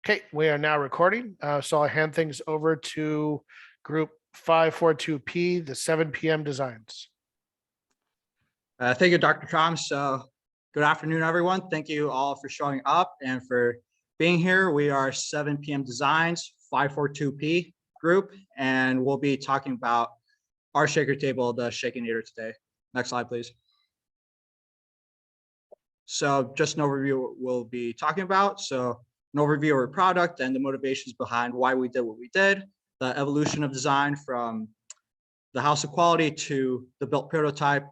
Okay, we are now recording. So I'll hand things over to group 542P, the 7 p.m. designs. Thank you, Dr. Trom. So good afternoon, everyone. Thank you all for showing up and for being here. We are 7 p.m. designs, 542P group, and we'll be talking about our shaker table, the Shakinator today. Next slide, please. So just an overview we'll be talking about. So an overview of our product and the motivations behind why we did what we did, the evolution of design from the house of quality to the built prototype,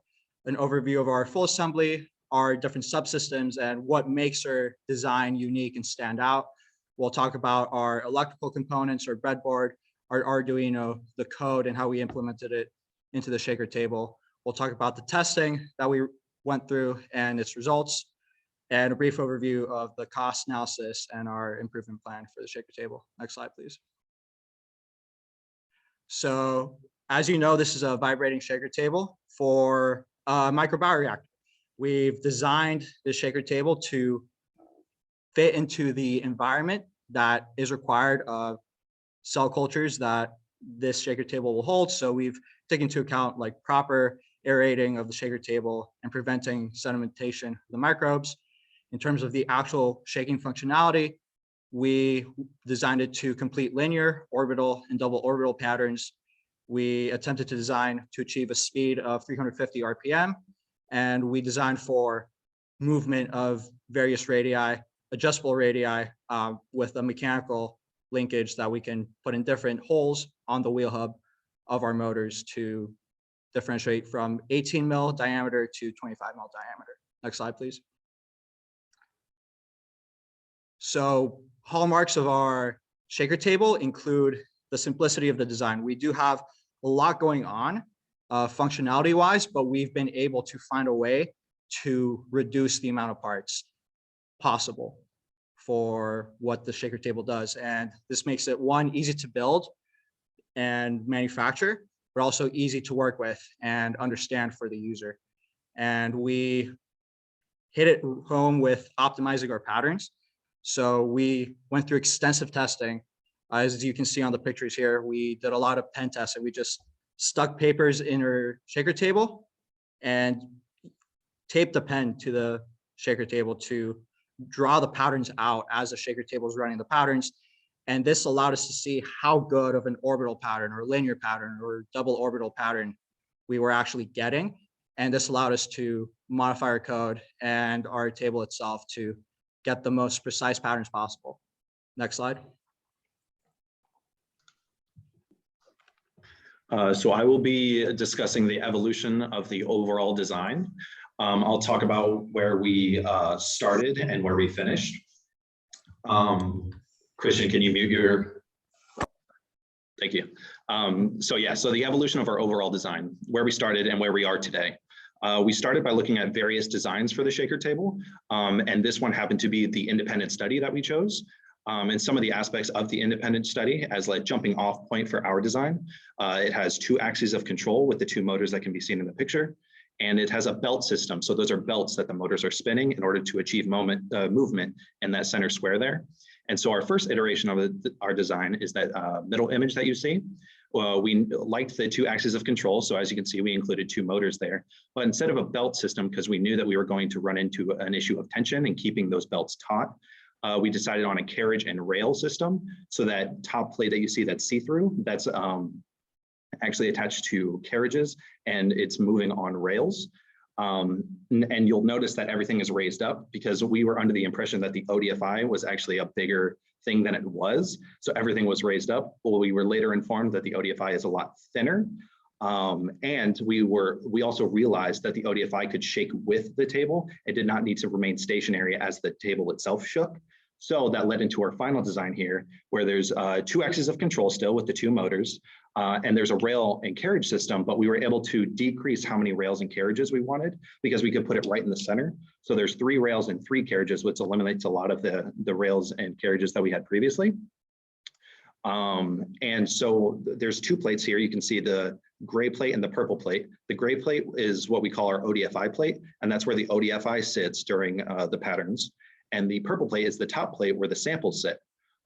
an overview of our full assembly, our different subsystems, and what makes our design unique and stand out. We'll talk about our electrical components, our breadboard, our Arduino, the code, and how we implemented it into the shaker table. We'll talk about the testing that we went through and its results, and a brief overview of the cost analysis and our improvement plan for the shaker table. Next slide, please. So as you know, this is a vibrating shaker table for a microbioreactor. We've designed the shaker table to fit into the environment that is required of cell cultures that this shaker table will hold. So we've taken into account like proper aerating of the shaker table and preventing sedimentation of the microbes. In terms of the actual shaking functionality, we designed it to complete linear, orbital, and double orbital patterns. We attempted to design to achieve a speed of 350 RPM, and we designed for movement of various radii, adjustable radii, with a mechanical linkage that we can put in different holes on the wheel hub of our motors to differentiate from 18 mil diameter to 25 mil diameter. Next slide, please. So hallmarks of our shaker table include the simplicity of the design. We do have a lot going on functionality wise, but we've been able to find a way to reduce the amount of parts possible for what the shaker table does. And this makes it, one, easy to build and manufacture, but also easy to work with and understand for the user. And we hit it home with optimizing our patterns. So we went through extensive testing. As you can see on the pictures here, we did a lot of pen testing. We just stuck papers in our shaker table and taped the pen to the shaker table to draw the patterns out as the shaker table is running the patterns. And this allowed us to see how good of an orbital pattern or linear pattern or double orbital pattern we were actually getting. And this allowed us to modify our code and our table itself to get the most precise patterns possible. Next slide. So I will be discussing the evolution of the overall design. I'll talk about where we started and where we finished. Christian, can you mute your? Thank you. So the evolution of our overall design, where we started and where we are today. We started by looking at various designs for the shaker table, and this one happened to be the independent study that we chose. And some of the aspects of the independent study as like jumping off point for our design. It has 2 axes of control with the 2 motors that can be seen in the picture. And it has a belt system. So those are belts that the motors are spinning in order to achieve movement in that center square there. And so our first iteration of our design is that middle image that you see. We liked the 2 axes of control. So as you can see, we included 2 motors there. But instead of a belt system, because we knew that we were going to run into an issue of tension and keeping those belts taut, we decided on a carriage and rail system. So that top plate that you see that's see-through, that's actually attached to carriages and it's moving on rails. And you'll notice that everything is raised up because we were under the impression that the ODFI was actually a bigger thing than it was. So everything was raised up. Well, we were later informed that the ODFI is a lot thinner. And we also realized that the ODFI could shake with the table. It did not need to remain stationary as the table itself shook. So that led into our final design here, where there's 2 axes of control still with the 2 motors, and there's a rail and carriage system, but we were able to decrease how many rails and carriages we wanted because we could put it right in the center. So there's 3 rails and 3 carriages, which eliminates a lot of the rails and carriages that we had previously. And so there's 2 plates here. You can see the gray plate and the purple plate. The gray plate is what we call our ODFI plate, and that's where the ODFI sits during the patterns. And the purple plate is the top plate where the samples sit.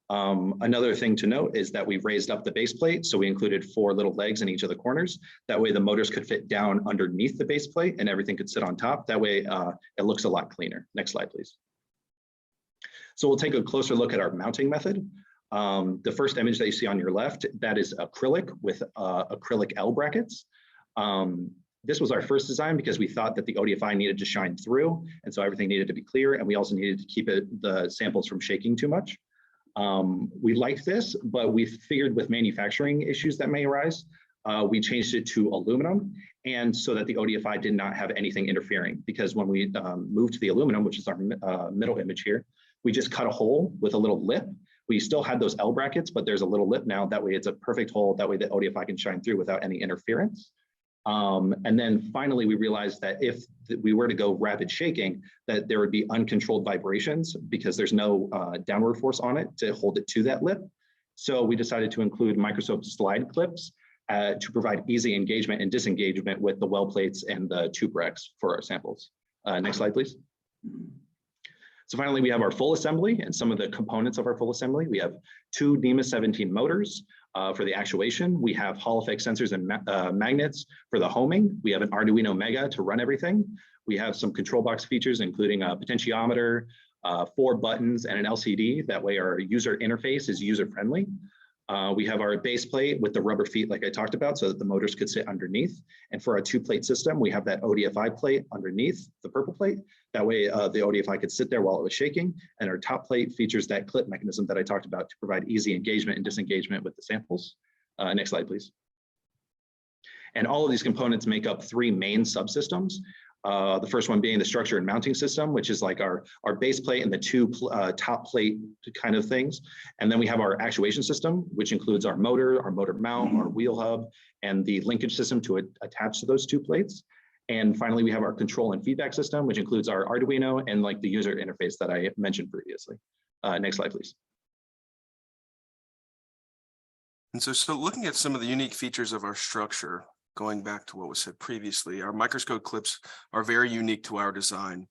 Another thing to note is that we've raised up the base plate. So we included 4 little legs in each of the corners. That way the motors could fit down underneath the base plate and everything could sit on top. That way it looks a lot cleaner. Next slide, please. So we'll take a closer look at our mounting method. The first image that you see on your left, that is acrylic with acrylic L brackets. This was our first design because we thought that the ODFI needed to shine through. And so everything needed to be clear. And we also needed to keep the samples from shaking too much. We liked this, but we figured with manufacturing issues that may arise, we changed it to aluminum, and so that the ODFI did not have anything interfering. Because when we moved to the aluminum, which is our middle image here, we just cut a hole with a little lip. We still had those L brackets, but there's a little lip now. That way it's a perfect hole. That way the ODFI can shine through without any interference. And then finally, we realized that if we were to go rapid shaking, that there would be uncontrolled vibrations because there's no downward force on it to hold it to that lip. So we decided to include microscope slide clips to provide easy engagement and disengagement with the well plates and the tube racks for our samples. Next slide, please. So finally, we have our full assembly and some of the components of our full assembly. We have 2 NEMA 17 motors for the actuation. We have Hall effect sensors and magnets for the homing. We have an Arduino Mega to run everything. We have some control box features, including a potentiometer, 4 buttons, and an LCD. That way our user interface is user-friendly. We have our base plate with the rubber feet like I talked about so that the motors could sit underneath. And for our 2-plate system, we have that ODFI plate underneath the purple plate. That way the ODFI could sit there while it was shaking. And our top plate features that clip mechanism that I talked about to provide easy engagement and disengagement with the samples. Next slide, please. And all of these components make up 3 main subsystems. The first one being the structure and mounting system, which is like our base plate and the 2 top plate kind of things. And then we have our actuation system, which includes our motor mount, our wheel hub, and the linkage system to attach to those 2 plates. And finally, we have our control and feedback system, which includes our Arduino and like the user interface that I mentioned previously. Next slide, please. And so looking at some of the unique features of our structure, going back to what was said previously, our microscope clips are very unique to our design.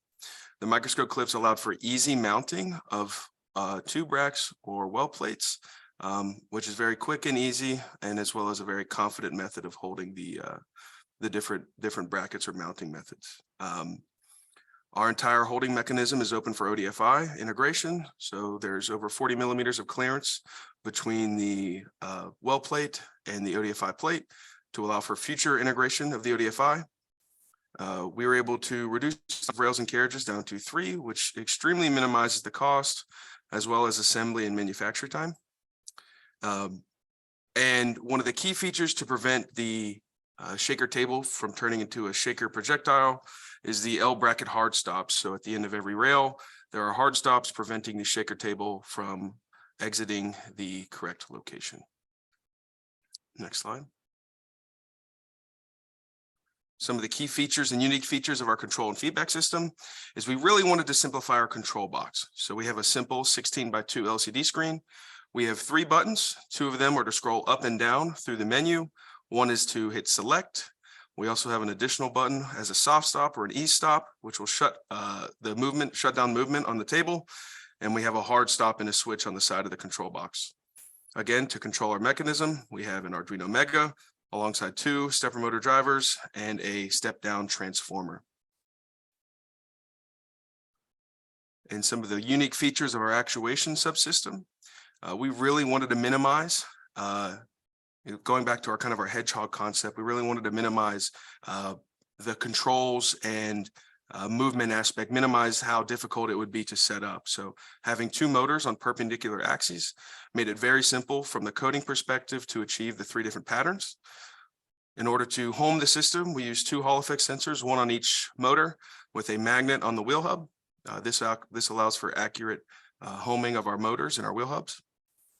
The microscope clips allowed for easy mounting of tube racks or well plates, which is very quick and easy, and as well as a very confident method of holding the different brackets or mounting methods. Our entire holding mechanism is open for ODFI integration. So there's over 40 millimeters of clearance between the well plate and the ODFI plate to allow for future integration of the ODFI. We were able to reduce rails and carriages down to 3, which extremely minimizes the cost as well as assembly and manufacture time. And one of the key features to prevent the shaker table from turning into a shaker projectile is the L bracket hard stops. So at the end of every rail, there are hard stops preventing the shaker table from exiting the correct location. Next slide. Some of the key features and unique features of our control and feedback system is we really wanted to simplify our control box. So we have a simple 16:2 LCD screen. We have 3 buttons. 2 of them are to scroll up and down through the menu. 1 is to hit select. We also have an additional button as a soft stop or an e-stop, which will shut down movement on the table. And we have a hard stop and a switch on the side of the control box. Again, to control our mechanism, we have an Arduino Mega alongside 2 stepper motor drivers and a step down transformer. And some of the unique features of our actuation subsystem, we really wanted to minimize, going back to our hedgehog concept, we really wanted to minimize the controls and movement aspect, minimize how difficult it would be to set up. So having 2 motors on perpendicular axes made it very simple from the coding perspective to achieve the 3 different patterns. In order to home the system, we use 2 Hall effect sensors, 1 on each motor with a magnet on the wheel hub. This allows for accurate homing of our motors and our wheel hubs.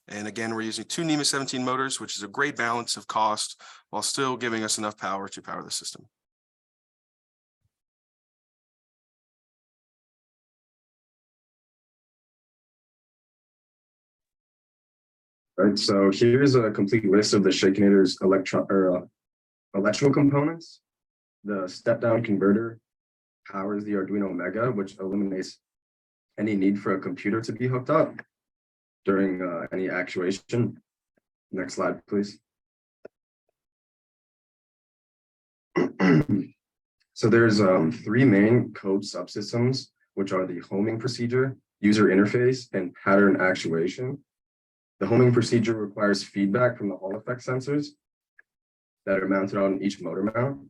And again, we're using 2 NEMA 17 motors, which is a great balance of cost while still giving us enough power to power the system. Right, so here's a complete list of the Shakenator's electrical components. The step-down converter powers the Arduino Mega, which eliminates any need for a computer to be hooked up. during any actuation. Next slide, please. So there's three main code subsystems, which are the homing procedure, user interface, and pattern actuation. The homing procedure requires feedback from the Hall effect sensors that are mounted on each motor mount.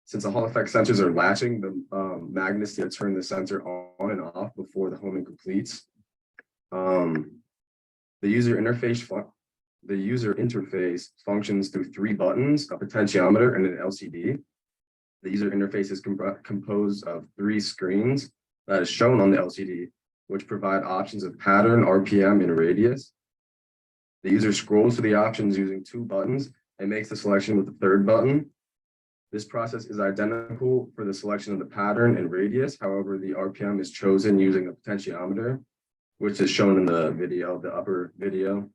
Since the Hall effect sensors are latching, the magnets need to turn the sensor on and off before the homing completes. The user interface functions through three buttons, a potentiometer, and an LCD. The user interface is composed of three screens that is shown on the LCD, which provide options of pattern, RPM, and radius. The user scrolls to the options using two buttons and makes the selection with the third button. This process is identical for the selection of the pattern and radius. However, the RPM is chosen using the potentiometer, which is shown in the video, the upper video.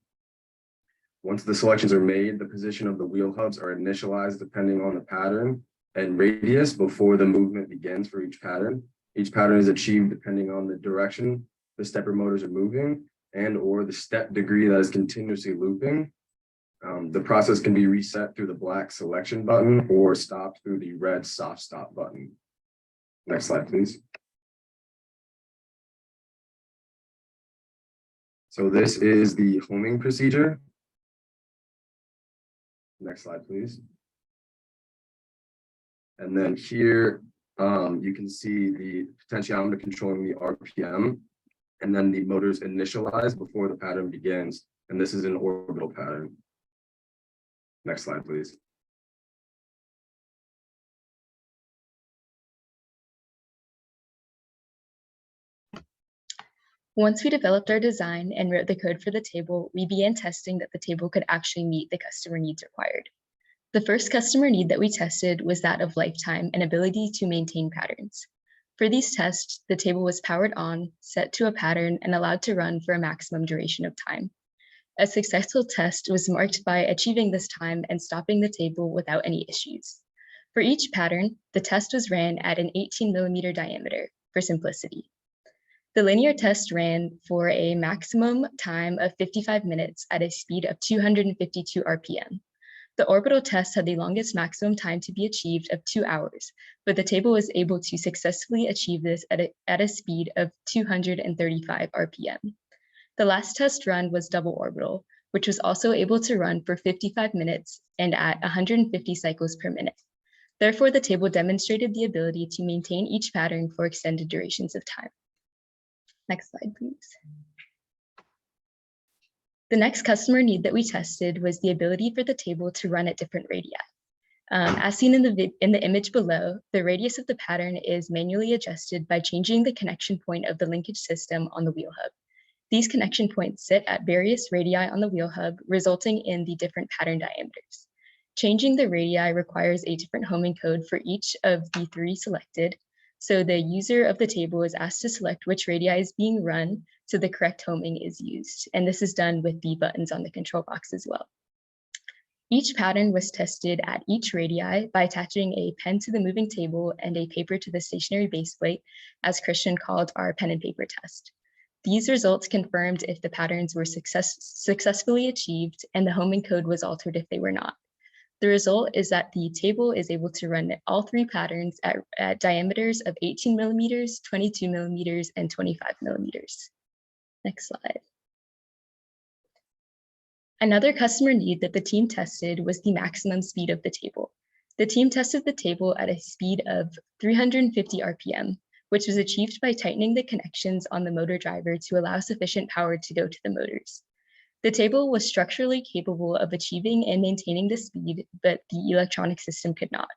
Once the selections are made, the position of the wheel hubs are initialized depending on the pattern and radius before the movement begins for each pattern. Each pattern is achieved depending on the direction the stepper motors are moving and or the step degree that is continuously looping. The process can be reset through the black selection button or stopped through the red soft stop button. Next slide, please. So this is the homing procedure. Next slide, please. And then here, you can see the potentiometer controlling the RPM, and then the motors initialize before the pattern begins. And this is an orbital pattern. Next slide, please. Once we developed our design and wrote the code for the table, we began testing that the table could actually meet the customer needs required. The first customer need that we tested was that of lifetime and ability to maintain patterns. For these tests, the table was powered on, set to a pattern, and allowed to run for a maximum duration of time. A successful test was marked by achieving this time and stopping the table without any issues. For each pattern, the test was ran at an 18mm diameter for simplicity. The linear test ran for a maximum time of 55 minutes at a speed of 252 RPM. The orbital test had the longest maximum time to be achieved of 2 hours, but the table was able to successfully achieve this at a speed of 235 RPM. The last test run was double orbital, which was also able to run for 55 minutes and at 150 cycles per minute. Therefore, the table demonstrated the ability to maintain each pattern for extended durations of time. Next slide, please. The next customer need that we tested was the ability for the table to run at different radii. As seen in the image below, the radius of the pattern is manually adjusted by changing the connection point of the linkage system on the wheel hub. These connection points sit at various radii on the wheel hub, resulting in the different pattern diameters. Changing the radii requires a different homing code for each of the three selected, so the user of the table is asked to select which radii is being run so the correct homing is used, and this is done with the buttons on the control box as well. Each pattern was tested at each radii by attaching a pen to the moving table and a paper to the stationary base plate, as Christian called our pen and paper test. These results confirmed if the patterns were successfully achieved and the homing code was altered if they were not. The result is that the table is able to run all three patterns at diameters of 18mm, 22mm, and 25mm. Next slide. Another customer need that the team tested was the maximum speed of the table. The team tested the table at a speed of 350 RPM, which was achieved by tightening the connections on the motor driver to allow sufficient power to go to the motors. The table was structurally capable of achieving and maintaining the speed, but the electronic system could not.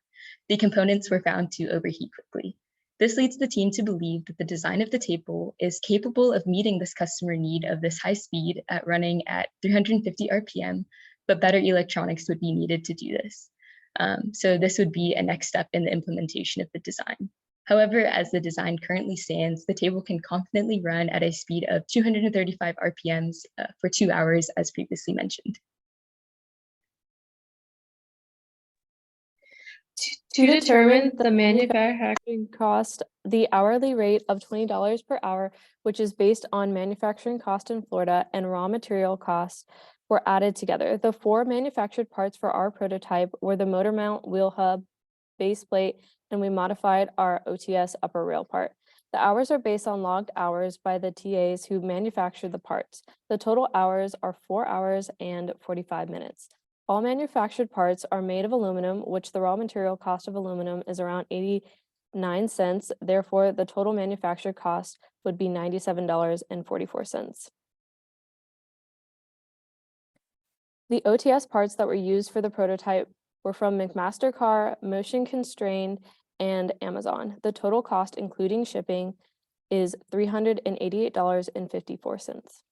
The components were found to overheat quickly. This leads the team to believe that the design of the table is capable of meeting this customer need of this high speed at running at 350 RPM, but better electronics would be needed to do this. So this would be a next step in the implementation of the design. However, as the design currently stands, the table can confidently run at a speed of 235 RPMs for 2 hours, as previously mentioned. To determine the manufacturing cost, the hourly rate of $20 per hour, which is based on manufacturing cost in Florida and raw material costs, were added together. The 4 manufactured parts for our prototype were the motor mount, wheel hub, base plate, and we modified our OTS upper rail part. The hours are based on logged hours by the TAs who manufactured the parts. The total hours are 4 hours and 45 minutes. All manufactured parts are made of aluminum, which the raw material cost of aluminum is around 89 cents. Therefore, the total manufactured cost would be $97.44. The OTS parts that were used for the prototype were from McMaster-Carr, Motion Constrained, and Amazon. The total cost, including shipping, is $388.54.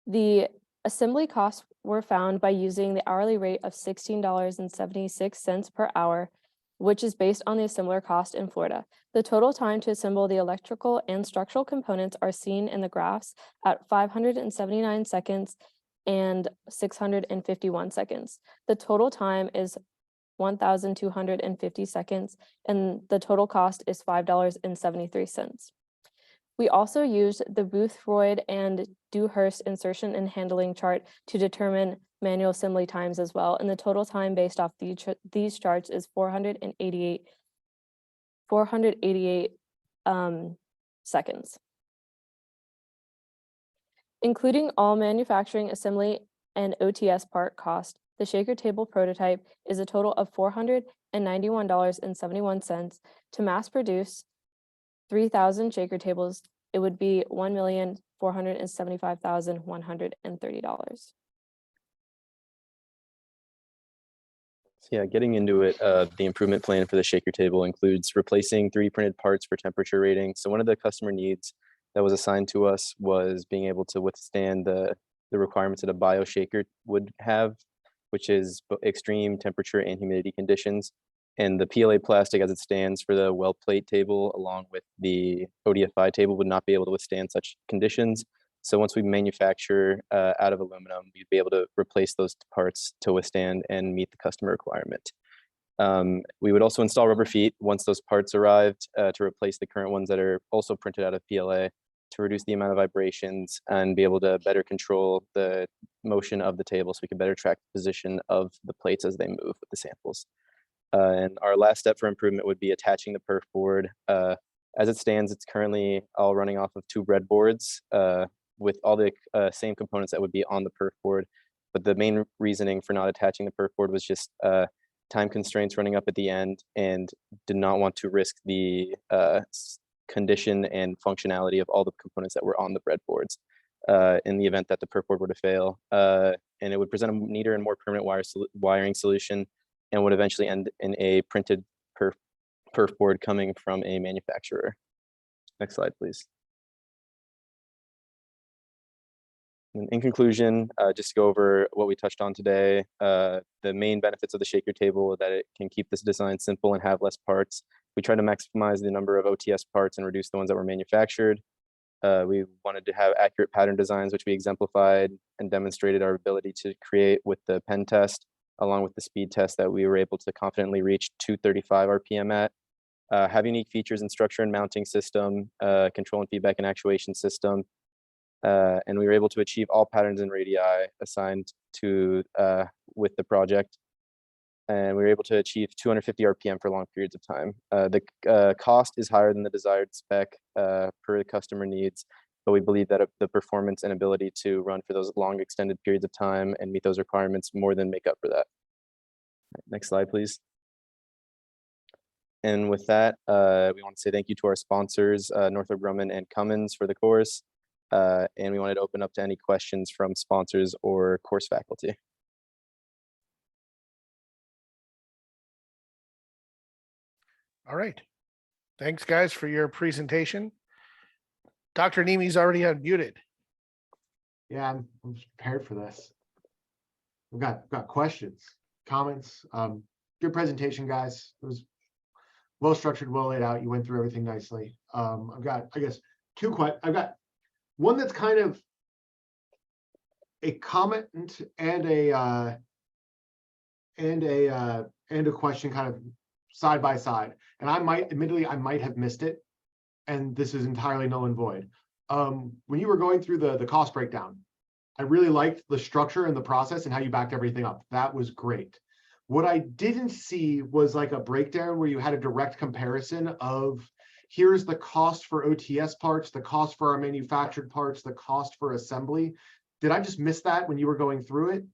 The assembly costs were found by using the hourly rate of $16.76 per hour, which is based on the assembler cost in Florida. The total time to assemble the electrical and structural components are seen in the graphs at 579 seconds and 651 seconds. The total time is 1,250 seconds, and the total cost is $5.73. We also used the Boothroyd and Dewhurst insertion and handling chart to determine manual assembly times as well, and the total time based off these charts is 488 seconds. Including all manufacturing, assembly, and OTS part cost, the shaker table prototype is a total of $491.71. To mass produce 3,000 shaker tables, it would be $1,475,130. Yeah, getting into it, the improvement plan for the shaker table includes replacing 3 printed parts for temperature rating. So one of the customer needs that was assigned to us was being able to withstand the requirements that a bio shaker would have, which is extreme temperature and humidity conditions. And the PLA plastic as it stands for the weld plate table along with the ODFI table would not be able to withstand such conditions. So once we manufacture out of aluminum, we'd be able to replace those parts to withstand and meet the customer requirement. We would also install rubber feet once those parts arrived to replace the current ones that are also printed out of PLA to reduce the amount of vibrations and be able to better control the motion of the table so we can better track the position of the plates as they move with the samples. And our last step for improvement would be attaching the perf board. As it stands, it's currently all running off of 2 breadboards with all the same components that would be on the perf board. But the main reasoning for not attaching the perf board was just time constraints running up at the end and did not want to risk the condition and functionality of all the components that were on the breadboards in the event that the perf board were to fail. And it would present a neater and more permanent wiring solution and would eventually end in a printed perf board coming from a manufacturer. Next slide, please. In conclusion, just to go over what we touched on today, the main benefits of the shaker table are that it can keep this design simple and have less parts. We try to maximize the number of OTS parts and reduce the ones that were manufactured. We wanted to have accurate pattern designs, which we exemplified and demonstrated our ability to create with the pen test, along with the speed test that we were able to confidently reach 235 RPM at. Have unique features in structure and mounting system, control and feedback and actuation system. And we were able to achieve all patterns and radii assigned to with the project. And we were able to achieve 250 RPM for long periods of time. The cost is higher than the desired spec per the customer needs, but we believe that the performance and ability to run for those long extended periods of time and meet those requirements more than make up for that. Next slide, please. And with that, we want to say thank you to our sponsors, Northrop Grumman and Cummins for the course. And we wanted to open up to any questions from sponsors or course faculty. All right. Thanks, guys, for your presentation. Dr. Nemi's already unmuted. Yeah, I'm prepared for this. We've got questions, comments. Good presentation, guys. It was well structured, well laid out. You went through everything nicely. I've got, I guess, I've got one that's kind of a comment and a and a question kind of side by side. And admittedly, I might have missed it. And this is entirely null and void. When you were going through the cost breakdown, I really liked the structure and the process and how you backed everything up. That was great. What I didn't see was like a breakdown where you had a direct comparison of here's the cost for OTS parts, the cost for our manufactured parts, the cost for assembly. Did I just miss that when you were going through it?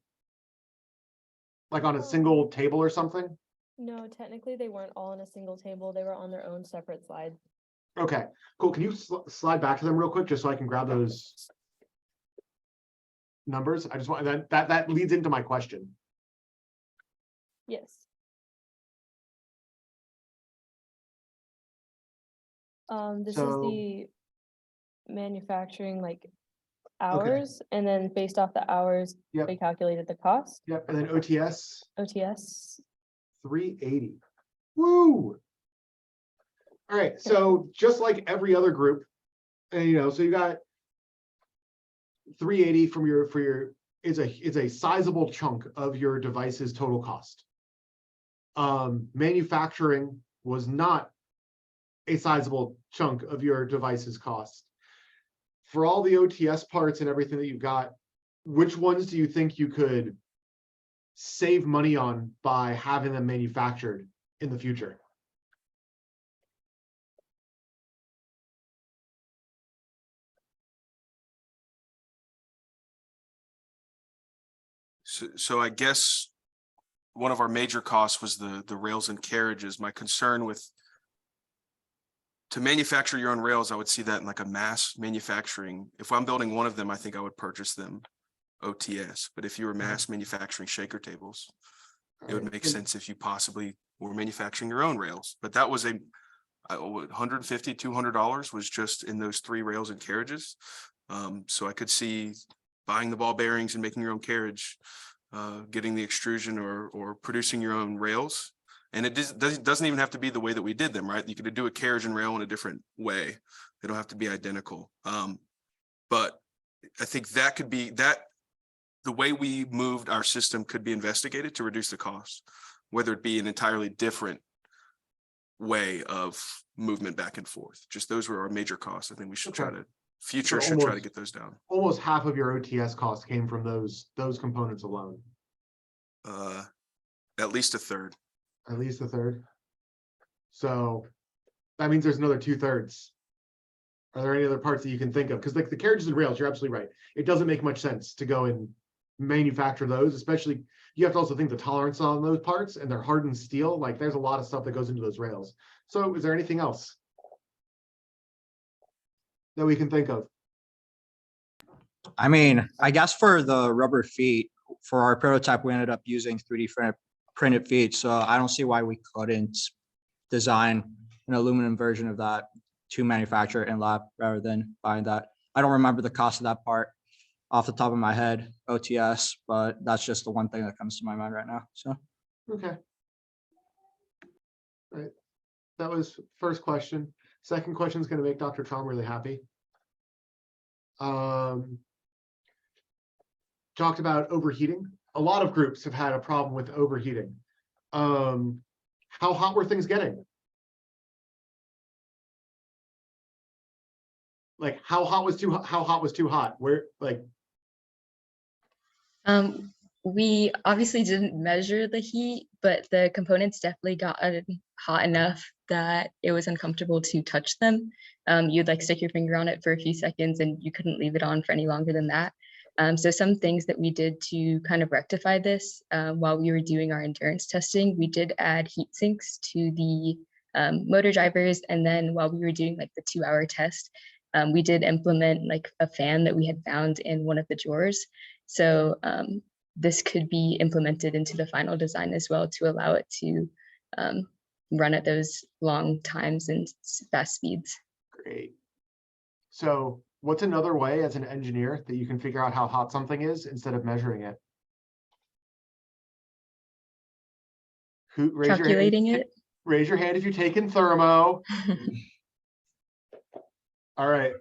Like on a single table or something? No, technically they weren't all on a single table. They were on their own separate slide. Okay, cool. Can you slide back to them real quick just so I can grab those numbers? I just want that leads into my question. Yes. This is So- the manufacturing like hours, and then based off the hours, Yep. they calculated the cost. Yep, and then OTS OTS. 380. Woo! All right, so just like every other group, and so you got 380 from your is a sizable chunk of your device's total cost. Manufacturing was not a sizable chunk of your device's cost. For all the OTS parts and everything that you've got, which ones do you think you could save money on by having them manufactured in the future? So I guess one of our major costs was the rails and carriages. My concern with to manufacture your own rails, I would see that in like a mass manufacturing. If I'm building one of them, I think I would purchase them OTS. But if you were mass manufacturing shaker tables, it would make sense if you possibly were manufacturing your own rails. But that was $150, $200 was just in those 3 rails and carriages. So I could see buying the ball bearings and making your own carriage, getting the extrusion or producing your own rails. And it doesn't even have to be the way that we did them, right? You could do a carriage and rail in a different way. They don't have to be identical. But I think that could be the way we moved our system could be investigated to reduce the cost, whether it be an entirely different way of movement back and forth. Just those were our major costs. I think we should try to try to get those down. Almost half of your OTS costs came from those components alone. At least a third. At least a third. So that means there's another 2/3. Are there any other parts that you can think of? Because like the carriages and rails, you're absolutely right. It doesn't make much sense to go and manufacture those, especially you have to also think the tolerance on those parts, and they're hardened steel. Like there's a lot of stuff that goes into those rails. So is there anything else that we can think of? I mean, I guess for the rubber feet, for our prototype, we ended up using 3D printed feet. So I don't see why we couldn't design an aluminum version of that to manufacture in lab rather than buying that. I don't remember the cost of that part off the top of my head, OTS, but that's just the one thing that comes to my mind right now. So Okay. All right. That was first question. Second question is going to make Dr. Traum really happy. Talked about overheating. A lot of groups have had a problem with overheating. How hot were things getting? Like how hot was too hot? Where like We obviously didn't measure the heat, but the components definitely got hot enough that it was uncomfortable to touch them. You'd like stick your finger on it for a few seconds and you couldn't leave it on for any longer than that. So some things that we did to kind of rectify this while we were doing our endurance testing, we did add heat sinks to the motor drivers. And then while we were doing like the 2-hour test, we did implement like a fan that we had found in one of the drawers. So this could be implemented into the final design as well to allow it to run at those long times and fast speeds. great. So what's another way as an engineer that you can figure out how hot something is instead of measuring it? Raise your hand. Calculating it. Raise your hand if you've taken thermo. All right.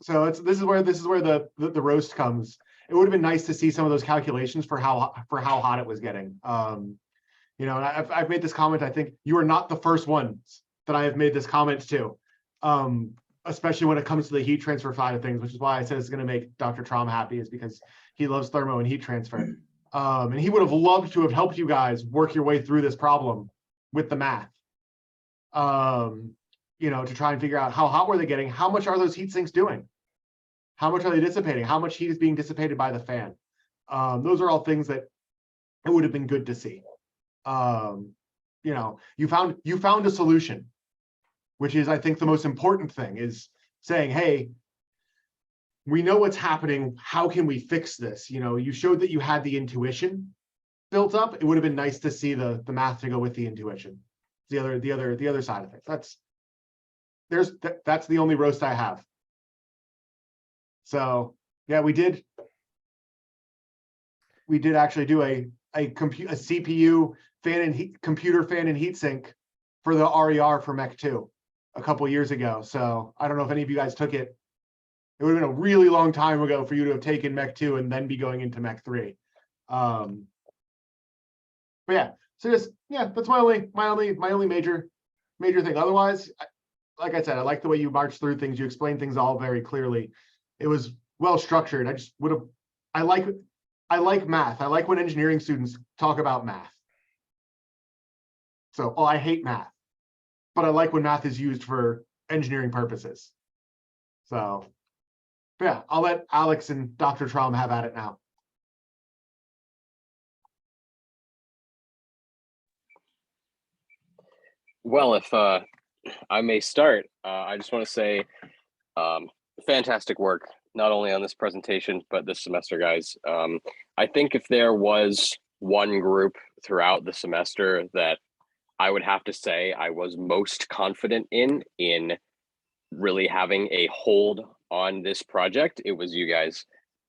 So this is where the roast comes. It would have been nice to see some of those calculations for how hot it was getting. You know, and I've made this comment. I think you are not the first ones that I have made this comment to, especially when it comes to the heat transfer side of things, which is why I said it's going to make Dr. Traum happy, is because he loves thermo and heat transfer. And he would have loved to have helped you guys work your way through this problem with the math. You know, to try and figure out how hot were they getting, how much are those heat sinks doing? How much are they dissipating? How much heat is being dissipated by the fan? Those are all things that it would have been good to see. You know, you found a solution, which is, I think, the most important thing, is saying, hey, we know what's happening. How can we fix this? You know, you showed that you had the intuition built up. It would have been nice to see the math to go with the intuition. The other side of things. That's the only roast I have. So yeah, we did actually do a CPU fan and heat, computer fan and heatsink for the RER for Mech 2 a couple years ago. So I don't know if any of you guys took it. It would have been a really long time ago for you to have taken Mech 2 and then be going into Mech 3. But yeah, so just, yeah, that's my only major thing. Otherwise, like I said, I like the way you marched through things. You explained things all very clearly. It was well structured. I like math. I like when engineering students talk about math. So, I hate math, but I like when math is used for engineering purposes. So, yeah, I'll let Alex and Dr. Traum have at it now. Well, if I may start, I just want to say fantastic work, not only on this presentation, but this semester, guys. I think if there was one group throughout the semester that I would have to say I was most confident in really having a hold on this project, it was you guys.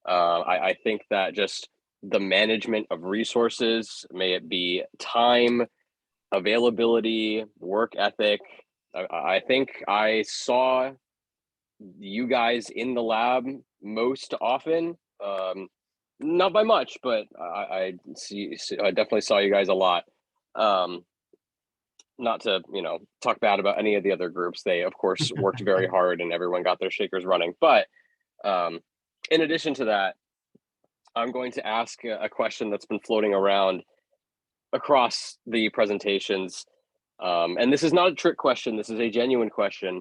I think that just the management of resources, may it be time, availability, work ethic, I think I saw you guys in the lab most often. Not by much, but I definitely saw you guys a lot. Not to, talk bad about any of the other groups. They, of course, worked very hard and everyone got their shakers running. But in addition to that, I'm going to ask a question that's been floating around across the presentations. And this is not a trick question. This is a genuine question.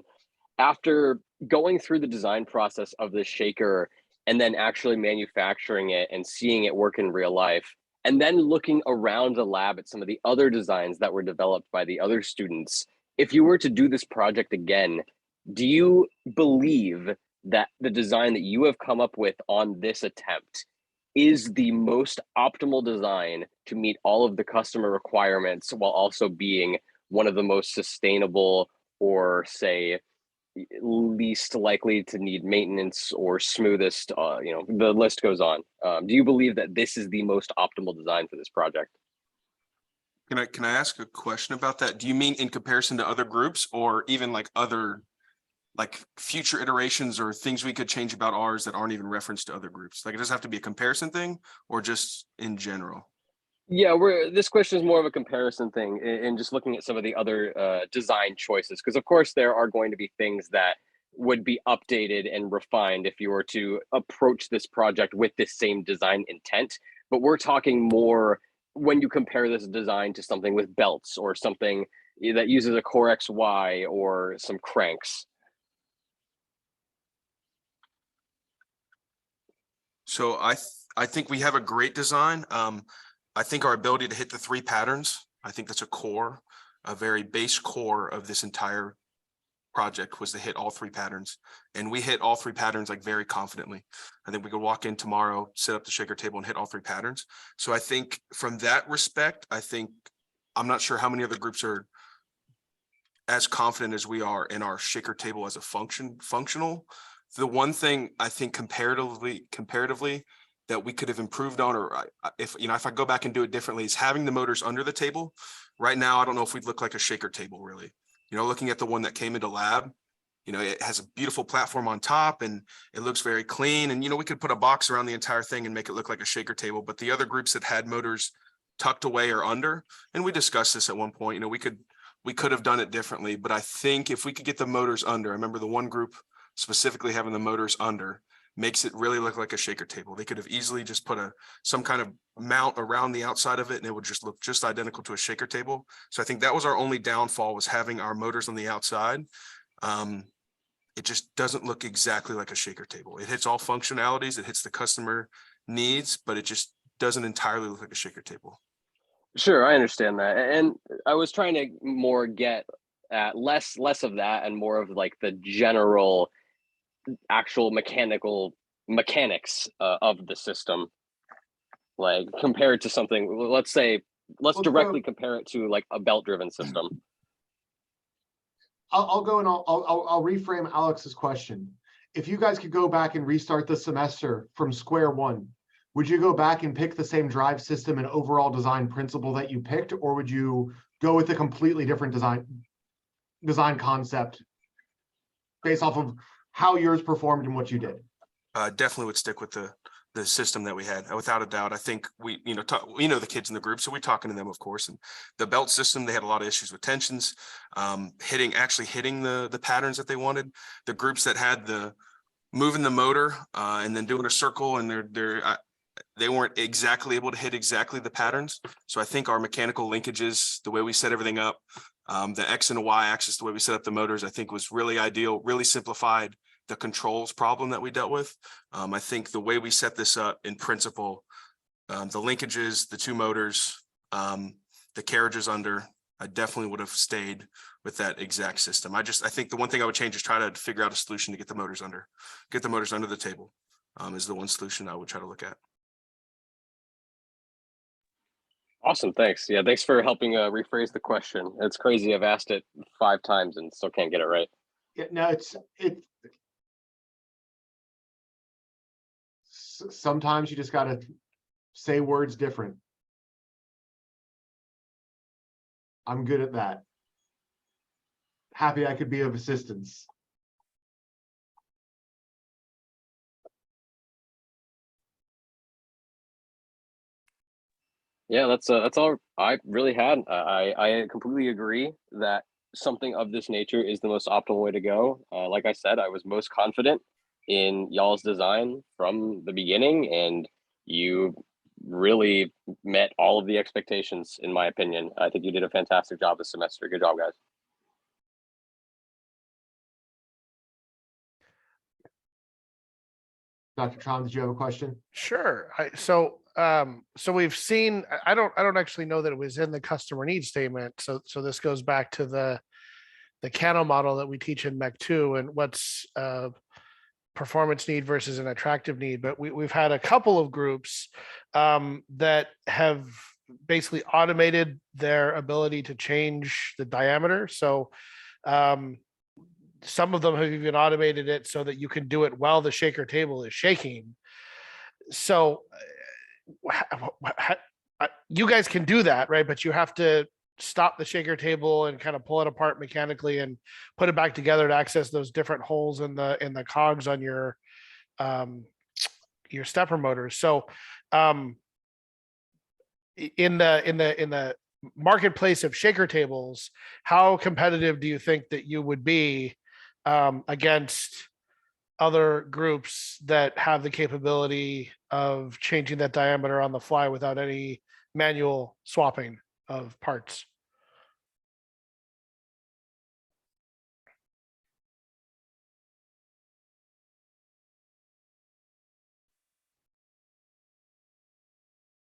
After going through the design process of the shaker and then actually manufacturing it and seeing it work in real life, and then looking around the lab at some of the other designs that were developed by the other students, if you were to do this project again, do you believe that the design that you have come up with on this attempt is the most optimal design to meet all of the customer requirements while also being one of the most sustainable, or say least likely to need maintenance or smoothest, the list goes on. Do you believe that this is the most optimal design for this project? Can I ask a question about that? Do you mean in comparison to other groups, or even like other, like future iterations or things we could change about ours that aren't even referenced to other groups? Like, it doesn't have to be a comparison thing, or just in general? Yeah, this question is more of a comparison thing, and just looking at some of the other design choices, because of course there are going to be things that would be updated and refined if you were to approach this project with this same design intent. But we're talking more when you compare this design to something with belts or something that uses a Core XY or some cranks. So I think we have a great design. I think our ability to hit the 3 patterns, I think that's a very base core of this entire project, was to hit all 3 patterns. And we hit all 3 patterns like very confidently. I think we could walk in tomorrow, set up the shaker table and hit all 3 patterns. So I think from that respect, I'm not sure how many other groups are as confident as we are in our shaker table as a functional. The one thing I think comparatively that we could have improved on, or if I go back and do it differently, is having the motors under the table. Right now, I don't know if we'd look like a shaker table really. Looking at the one that came into lab, it has a beautiful platform on top and it looks very clean. And, we could put a box around the entire thing and make it look like a shaker table. But the other groups that had motors tucked away or under. And we discussed this at one point, you know, we could have done it differently, but I think if we could get the motors under, I remember the one group specifically having the motors under, makes it really look like a shaker table. They could have easily just put some kind of mount around the outside of it and it would just look just identical to a shaker table. So I think that was our only downfall, was having our motors on the outside. It just doesn't look exactly like a shaker table. It hits all functionalities, it hits the customer needs, but it just doesn't entirely look like a shaker table. Sure, I understand that. And I was trying to more get at less of that and more of like the general actual mechanics of the system, like compared to something, let's directly compare it to like a belt driven system. I'll go and I'll reframe Alex's question. If you guys could go back and restart the semester from square one, would you go back and pick the same drive system and overall design principle that you picked, or would you go with a completely different design concept based off of how yours performed and what you did? Definitely would stick with the system that we had, without a doubt. I think we the kids in the group, so we're talking to them, of course. And the belt system, they had a lot of issues with tensions, hitting the patterns that they wanted. The groups that had the moving the motor and then doing a circle, and they weren't exactly able to hit exactly the patterns. So I think our mechanical linkages, the way we set everything up, the X and the Y axis, the way we set up the motors, I think was really ideal, really simplified the controls problem that we dealt with. I think the way we set this up in principle, the linkages, the two motors, the carriages under, I definitely would have stayed with that exact system. I think the one thing I would change is try to figure out a solution to get the motors under the table, is the one solution I would try to look at. Awesome, thanks. Yeah, thanks for helping rephrase the question. It's crazy. I've asked it 5 times and still can't get it right. Yeah, no, sometimes you just got to say words different. I'm good at that. Happy I could be of assistance. Yeah, that's all I really had. I completely agree that something of this nature is the most optimal way to go. Like I said, I was most confident in y'all's design from the beginning, and you really met all of the expectations, in my opinion. I think you did a fantastic job this semester. Good job, guys. Dr. Tron, did you have a question? Sure. So we've seen, I don't actually know that it was in the customer needs statement. So this goes back to the Cano model that we teach in MEC 2 and what's performance need versus an attractive need. But we've had a couple of groups that have basically automated their ability to change the diameter. So some of them have even automated it so that you can do it while the shaker table is shaking. So you guys can do that, right? But you have to stop the shaker table and kind of pull it apart mechanically and put it back together to access those different holes in the cogs on your stepper motors. So in the marketplace of shaker tables, how competitive do you think that you would be against other groups that have the capability of changing that diameter on the fly without any manual swapping of parts?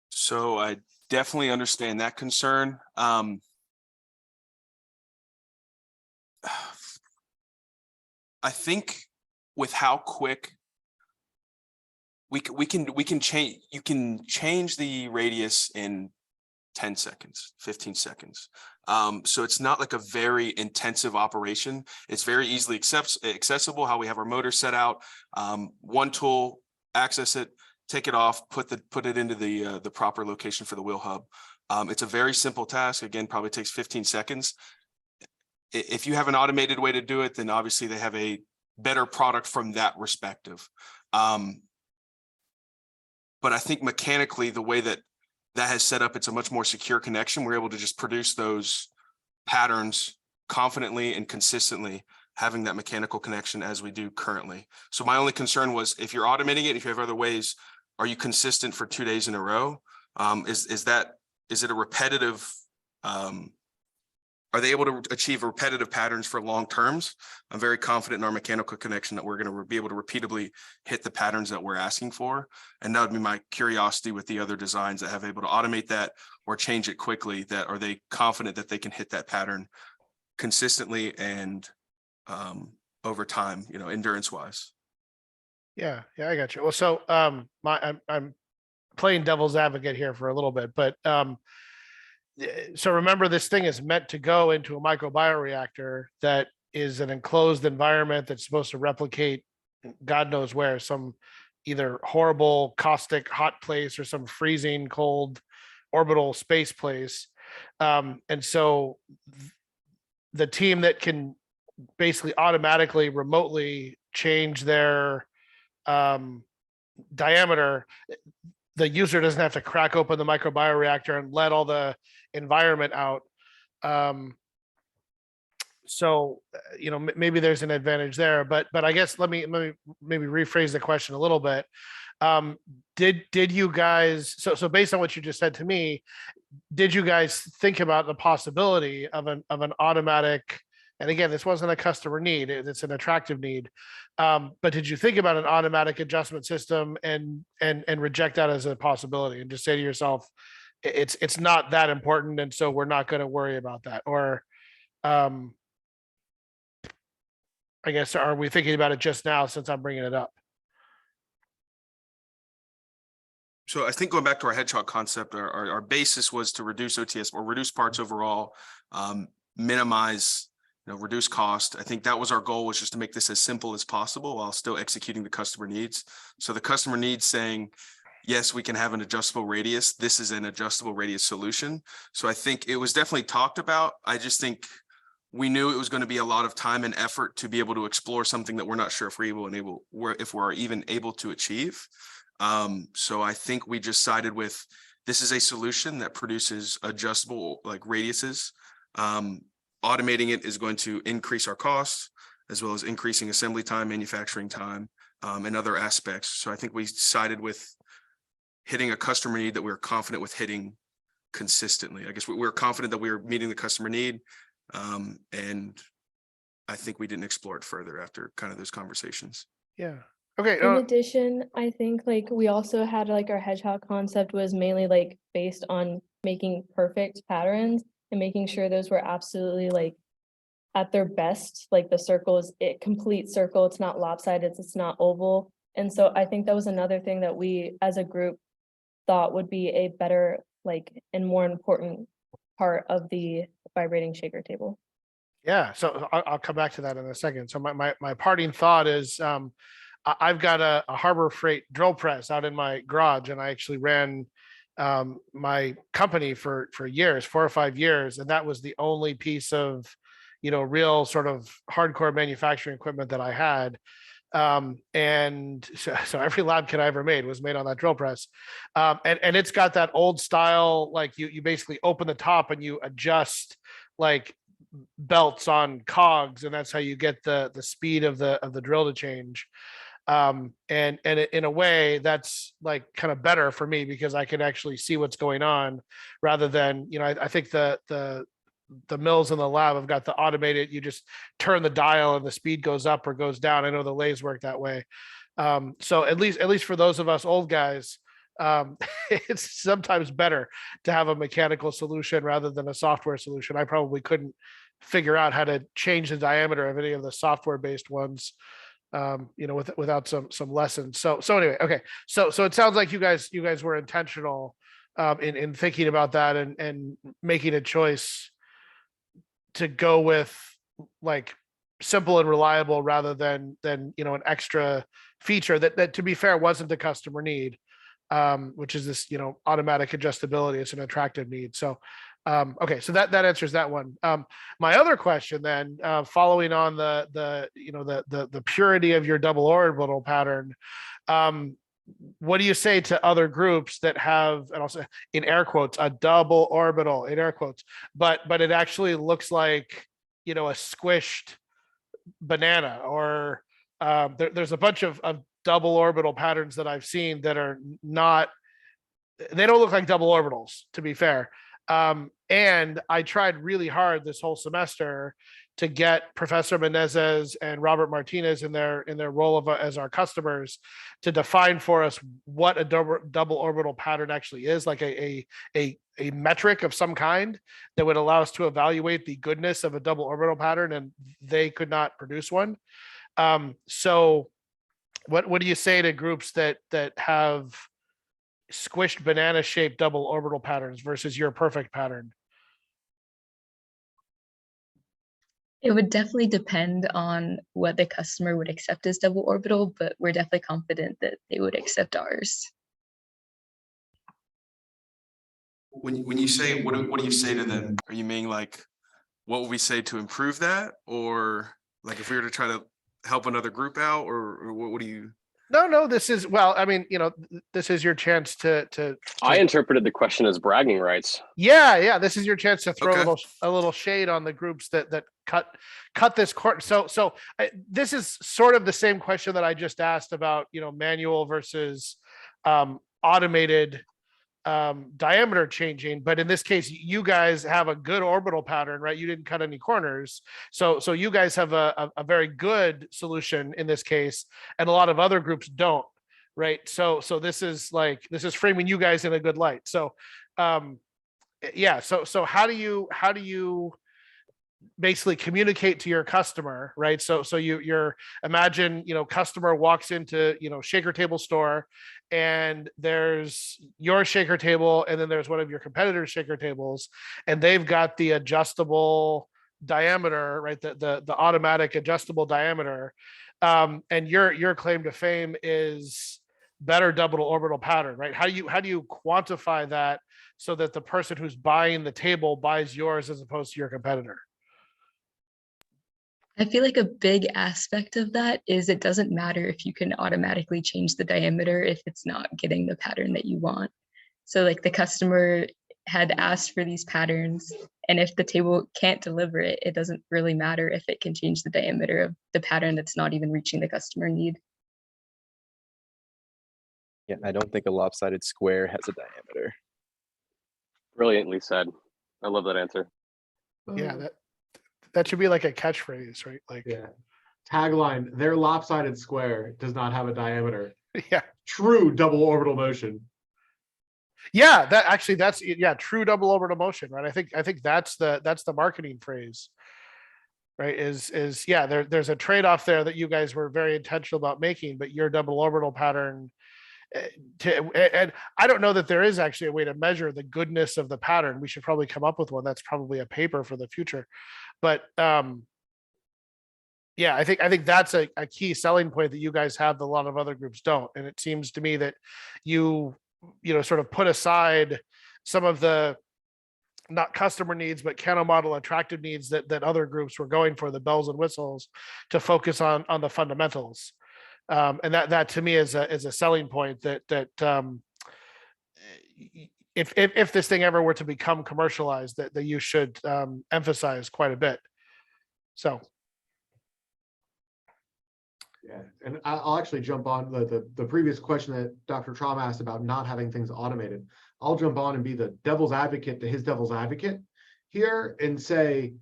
So I definitely understand that concern. I think with how quick we can change, you can change the radius in 10 seconds, 15 seconds. So it's not like a very intensive operation. It's very easily accessible how we have our motor set out. One tool, access it, take it off, put it into the proper location for the wheel hub. It's a very simple task. Again, probably takes 15 seconds. If you have an automated way to do it, then obviously they have a better product from that perspective. But I think mechanically, the way that that has set up, it's a much more secure connection. We're able to just produce those patterns confidently and consistently, having that mechanical connection as we do currently. So my only concern was, if you're automating it, if you have other ways, are you consistent for 2 days in a row? Is it a repetitive, are they able to achieve repetitive patterns for long terms? I'm very confident in our mechanical connection that we're going to be able to repeatably hit the patterns that we're asking for. And that would be my curiosity with the other designs that have able to automate that or change it quickly, that are they confident that they can hit that pattern consistently and over time, endurance wise. Yeah, I got you. Well, so I'm playing devil's advocate here for a little bit, but so remember, this thing is meant to go into a microbioreactor that is an enclosed environment that's supposed to replicate God knows where, some either horrible caustic hot place or some freezing cold orbital space place. And so the team that can basically automatically remotely change their diameter, the user doesn't have to crack open the microbioreactor and let all the environment out. So maybe there's an advantage there, but I guess let me maybe rephrase the question a little bit. Did you guys, so based on what you just said to me, did you guys think about the possibility of an automatic, and again, this wasn't a customer need, it's an attractive need, but did you think about an automatic adjustment system and reject that as a possibility and just say to yourself, it's not that important, and so we're not going to worry about that? Or I guess, are we thinking about it just now since I'm bringing it up? So I think going back to our hedgehog concept, our basis was to reduce OTS or reduce parts overall, minimize, reduce cost. I think that was our goal, was just to make this as simple as possible while still executing the customer needs. So the customer needs saying, yes, we can have an adjustable radius. This is an adjustable radius solution. So I think it was definitely talked about. I just think we knew it was going to be a lot of time and effort to be able to explore something that we're not sure if we're even able to achieve. So I think we just sided with, this is a solution that produces adjustable radiuses. Automating it is going to increase our costs, as well as increasing assembly time, manufacturing time, and other aspects. So I think we sided with hitting a customer need that we were confident with hitting consistently. I guess we were confident that we were meeting the customer need. And I think we didn't explore it further after kind of those conversations. Yeah. Okay. In addition, I think we also had our hedgehog concept was mainly based on making perfect patterns and making sure those were absolutely at their best. The circle is a complete circle. It's not lopsided. It's not oval. And so I think that was another thing that we as a group thought would be a better and more important part of the vibrating shaker table. Yeah. So I'll come back to that in a second. So my parting thought is, I've got a Harbor Freight drill press out in my garage, and I actually ran my company for years, 4 or 5 years, and that was the only piece of real sort of hardcore manufacturing equipment that I had. And so every lab kit I ever made was made on that drill press, and it's got that old style, you basically open the top and you adjust belts on cogs, and that's how you get the speed of the drill to change. And in a way that's kind of better for me, because I can actually see what's going on, rather than I think the mills in the lab have got the automated, you just turn the dial and the speed goes up or goes down. I know the lathes work that way. So at least for those of us old guys, it's sometimes better to have a mechanical solution rather than a software solution. I probably couldn't figure out how to change the diameter of any of the software based ones, without some lessons. So anyway, okay. So it sounds like you guys were intentional in thinking about that and making a choice to go with simple and reliable rather than an extra feature that to be fair wasn't a customer need, which is this automatic adjustability. It's an attractive need. So okay, so that answers that one. My other question then, following on the purity of your double orbital pattern, what do you say to other groups that have, and also in air quotes, a double orbital in air quotes, but it actually looks like, a squished banana, or there's a bunch of double orbital patterns that I've seen that are not, they don't look like double orbitals, to be fair. And I tried really hard this whole semester to get Professor Menezes and Robert Martinez in their role of as our customers to define for us what a double orbital pattern actually is, like a metric of some kind that would allow us to evaluate the goodness of a double orbital pattern, and they could not produce one. So what do you say to groups that have squished banana shaped double orbital patterns versus your perfect pattern? It would definitely depend on what the customer would accept as double orbital, but we're definitely confident that they would accept ours. When you say, what do you say to them? Are you meaning like, what would we say to improve that? Or like if we were to try to help another group out, or what do you? No, this is, well, I mean, this is your chance to I interpreted the question as bragging rights. yeah, this is your chance to throw Okay. a little shade on the groups that cut this court. So this is sort of the same question that I just asked about, manual versus automated diameter changing. But in this case, you guys have a good orbital pattern, right? You didn't cut any corners. So you guys have a very good solution in this case, and a lot of other groups don't, right? So this is framing you guys in a good light. So yeah, so how do you basically communicate to your customer, right? So you're imagine, customer walks into, shaker table store, and there's your shaker table, and then there's one of your competitors' shaker tables, and they've got the adjustable diameter, right? The automatic adjustable diameter. And your claim to fame is better double orbital pattern, right? How do you quantify that so that the person who's buying the table buys yours as opposed to your competitor? I feel like a big aspect of that is it doesn't matter if you can automatically change the diameter if it's not getting the pattern that you want. So like the customer had asked for these patterns, and if the table can't deliver it, it doesn't really matter if it can change the diameter of the pattern that's not even reaching the customer need. Yeah, I don't think a lopsided square has a diameter. Brilliantly said. I love that answer. Yeah, that should be like a catchphrase, right? Like, Yeah. Tagline, their lopsided square does not have a diameter. yeah. True double orbital motion. Yeah, that's true double orbital motion, right? I think that's the marketing phrase, right? Is yeah, there's a trade-off there that you guys were very intentional about making, but your double orbital pattern and I don't know that there is actually a way to measure the goodness of the pattern. We should probably come up with one. That's probably a paper for the future. But yeah, I think that's a key selling point that you guys have that a lot of other groups don't. And it seems to me that you sort of put aside some of the not customer needs, but Kano model attractive needs that other groups were going for, the bells and whistles, to focus on the fundamentals. And that to me is a selling point that if this thing ever were to become commercialized, that you should emphasize quite a bit. So. Yeah, and I'll actually jump on the previous question that Dr. Traum asked about not having things automated. I'll jump on and be the devil's advocate to his devil's advocate here and say,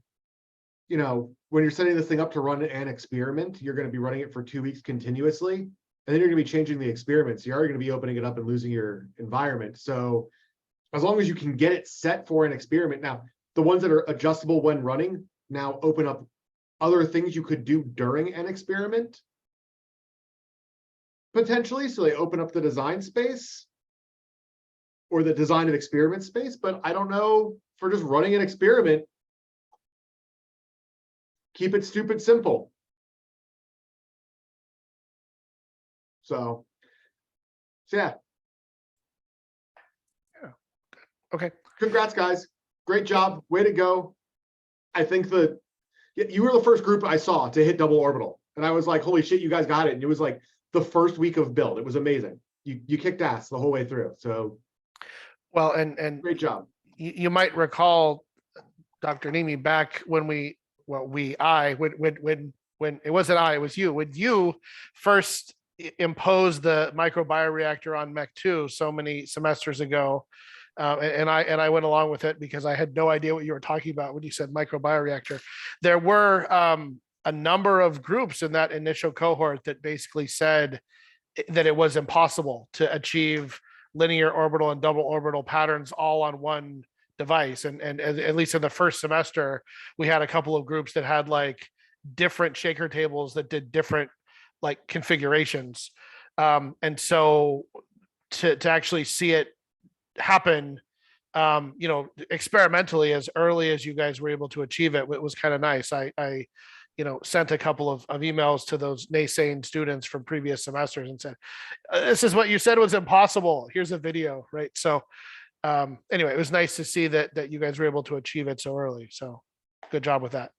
when you're setting this thing up to run an experiment, you're going to be running it for 2 weeks continuously, and then you're going to be changing the experiments. You're already going to be opening it up and losing your environment. So as long as you can get it set for an experiment, now the ones that are adjustable when running now open up other things you could do during an experiment. Potentially, so they open up the design space or the design of experiment space, but I don't know, for just running an experiment, keep it stupid simple. So yeah. Okay. Congrats, guys. Great job. Way to go. I think you were the first group I saw to hit double orbital. And I was like, holy shit, you guys got it. And it was like the first week of build. It was amazing. you kicked ass the whole way through. So Well, and great job. you might recall, Dr. Nimi, back when when it wasn't I, it was you, when you first imposed the microbioreactor on MEC 2 so many semesters ago. And I went along with it because I had no idea what you were talking about when you said microbioreactor. There were a number of groups in that initial cohort that basically said that it was impossible to achieve linear orbital and double orbital patterns all on one device. And at least in the first semester, we had a couple of groups that had like different shaker tables that did different like configurations. And so to actually see it happen, experimentally as early as you guys were able to achieve it, it was kind of nice. I sent a couple of emails to those naysaying students from previous semesters and said, this is what you said was impossible. Here's a video, right? So anyway, it was nice to see that you guys were able to achieve it so early. So good job with that.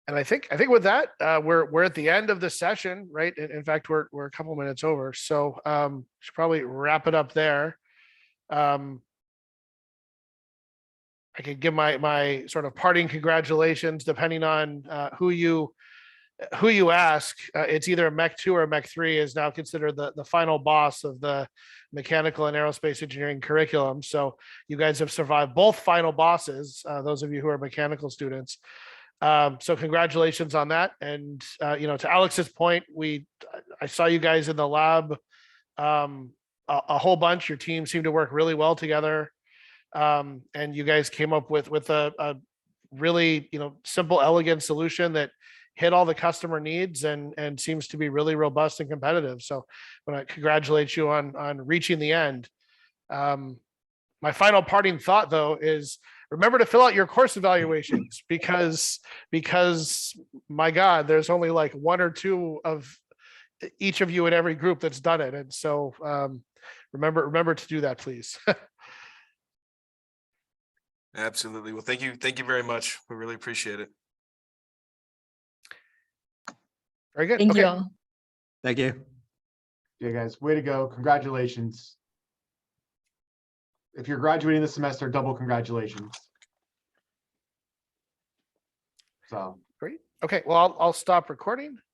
And I think with that, we're at the end of the session, right? In fact, we're a couple minutes over, so should probably wrap it up there. I could give my sort of parting congratulations, depending on who you ask. It's either MEC 2 or MEC 3 is now considered the final boss of the mechanical and aerospace engineering curriculum. So you guys have survived both final bosses, those of you who are mechanical students. So congratulations on that. And, to Alex's point, I saw you guys in the lab a whole bunch. Your team seemed to work really well together. And you guys came up with a really, simple, elegant solution that hit all the customer needs and seems to be really robust and competitive. So I want to congratulate you on reaching the end. My final parting thought, though, is remember to fill out your course evaluations because my God, there's only like one or two of each of you in every group that's done it. And so remember to do that, please. Absolutely. Well, thank you very much. We really appreciate it. Very good. Thank you Okay. all. Thank you. Yeah, guys, way to go. Congratulations. If you're graduating this semester, double congratulations. So Great. Okay. Well, I'll stop recording.